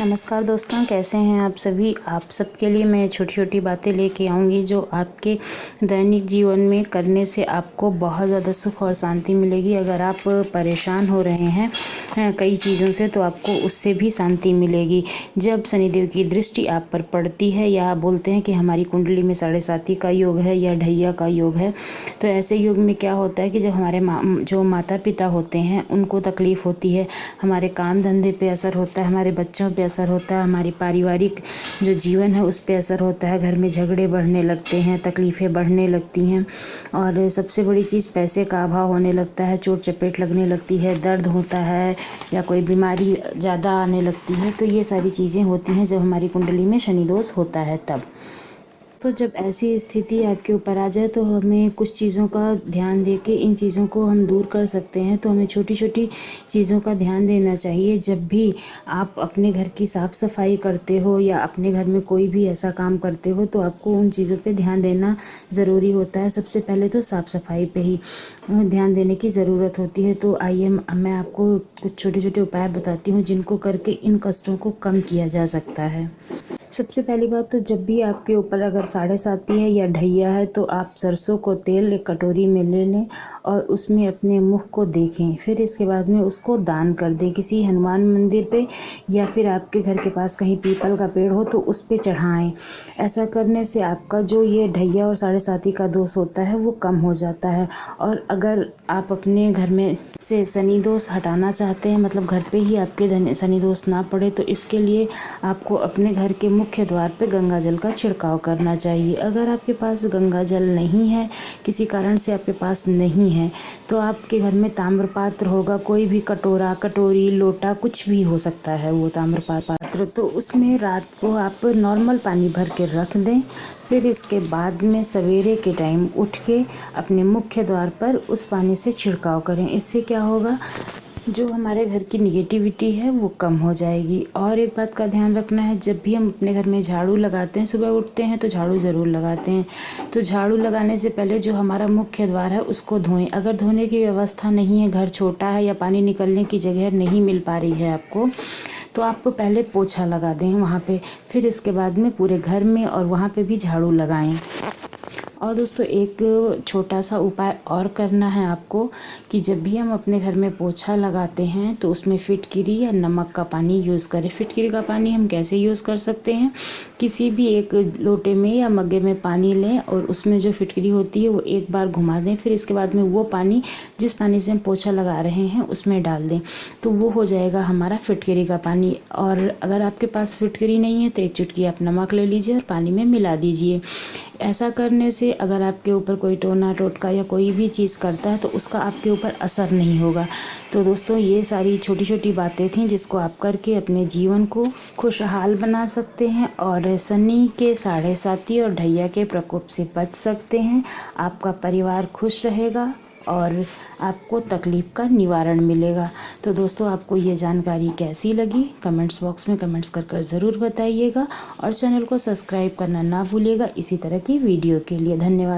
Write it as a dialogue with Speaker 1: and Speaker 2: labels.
Speaker 1: नमस्कार दोस्तों, कैसे हैं आप सभी। आप सबके लिए मैं छोटी छोटी बातें लेके आऊँगी जो आपके दैनिक जीवन में करने से आपको बहुत ज़्यादा सुख और शांति मिलेगी। अगर आप परेशान हो रहे हैं कई चीज़ों से तो आपको उससे भी शांति मिलेगी। जब शनिदेव की दृष्टि आप पर पड़ती है या बोलते हैं कि हमारी कुंडली में 7.5 का योग है या ढैया का योग है, तो ऐसे योग में क्या होता है कि जब हमारे जो माता पिता होते हैं उनको तकलीफ़ होती है, हमारे काम धंधे पे असर होता है, हमारे बच्चों पे असर होता है, हमारी पारिवारिक जो जीवन है उस पे असर होता है, घर में झगड़े बढ़ने लगते हैं, तकलीफ़ें बढ़ने लगती हैं और सबसे बड़ी चीज़ पैसे का अभाव होने लगता है, चोट चपेट लगने लगती है, दर्द होता है या कोई बीमारी ज़्यादा आने लगती है। तो ये सारी चीज़ें होती हैं जब हमारी कुंडली में शनि दोष होता है तब। तो जब ऐसी स्थिति आपके ऊपर आ जाए तो हमें कुछ चीज़ों का ध्यान दे के इन चीज़ों को हम दूर कर सकते हैं। तो हमें छोटी छोटी चीज़ों का ध्यान देना चाहिए। जब भी आप अपने घर की साफ़ सफाई करते हो या अपने घर में कोई भी ऐसा काम करते हो तो आपको उन चीज़ों पे ध्यान देना ज़रूरी होता है। सबसे पहले तो साफ़ सफाई पे ही ध्यान देने की ज़रूरत होती है। तो आइए मैं आपको कुछ छोटे छोटे उपाय बताती हूँ जिनको करके इन कष्टों को कम किया जा सकता है। सबसे पहली बात तो जब भी आपके ऊपर अगर 7.5 है या ढैया है तो आप सरसों को तेल एक कटोरी में ले लें और उसमें अपने मुख को देखें। फिर इसके बाद में उसको दान कर दें किसी हनुमान मंदिर पे या फिर आपके घर के पास कहीं पीपल का पेड़ हो तो उस पे चढ़ाएं। ऐसा करने से आपका जो ये ढैया और 7.5 का दोष होता है वो कम हो जाता है। और अगर आप अपने घर में से शनि दोष हटाना चाहते हैं, मतलब घर पे ही आपके शनि दोष ना पड़े, तो इसके लिए आपको अपने घर के मुख्य द्वार पे गंगा जल का छिड़काव करना चाहिए। अगर आपके पास गंगा जल नहीं है, किसी कारण से आपके पास नहीं है, तो आपके घर में ताम्र पात्र होगा, कोई भी कटोरा, कटोरी, लोटा कुछ भी हो सकता है वो ताम्र पात्र, तो उसमें रात को आप नॉर्मल पानी भर के रख दें। फिर इसके बाद में सवेरे के टाइम उठ के अपने मुख्य द्वार पर उस पानी से छिड़काव करें। इससे क्या होगा, जो हमारे घर की निगेटिविटी है वो कम हो जाएगी। और एक बात का ध्यान रखना है, जब भी हम अपने घर में झाड़ू लगाते हैं, सुबह उठते हैं तो झाड़ू ज़रूर लगाते हैं, तो झाड़ू लगाने से पहले जो हमारा मुख्य द्वार है उसको धोएं। अगर धोने की व्यवस्था नहीं है, घर छोटा है या पानी निकलने की जगह नहीं मिल पा रही है आपको, तो आप पहले पोछा लगा दें वहाँ पे। फिर इसके बाद में पूरे घर में और वहाँ पे भी झाड़ू लगाएं। और दोस्तों एक छोटा सा उपाय और करना है आपको कि जब भी हम अपने घर में पोछा लगाते हैं तो उसमें फिटकिरी या नमक का पानी यूज़ करें। फिटकिरी का पानी हम कैसे यूज़ कर सकते हैं, किसी भी एक लोटे में या मग्गे में पानी लें और उसमें जो फिटकिरी होती है वो एक बार घुमा दें। फिर इसके बाद में वो पानी, जिस पानी से हम पोछा लगा रहे हैं, उसमें डाल दें, तो वो हो जाएगा हमारा फिटकिरी का पानी। और अगर आपके पास फिटकिरी नहीं है तो एक चुटकी आप नमक ले लीजिए और पानी में मिला दीजिए। ऐसा करने से अगर आपके ऊपर कोई टोना टोटका या कोई भी चीज़ करता है तो उसका आपके ऊपर असर नहीं होगा। तो दोस्तों ये सारी छोटी छोटी बातें थीं जिसको आप करके अपने जीवन को खुशहाल बना सकते हैं और शनि के 7.5 और ढैया के प्रकोप से बच सकते हैं। आपका परिवार खुश रहेगा और आपको तकलीफ़ का निवारण मिलेगा। तो दोस्तों आपको ये जानकारी कैसी लगी कमेंट्स बॉक्स में कमेंट्स कर ज़रूर बताइएगा और चैनल को सब्सक्राइब करना ना भूलिएगा इसी तरह की वीडियो के लिए। धन्यवाद।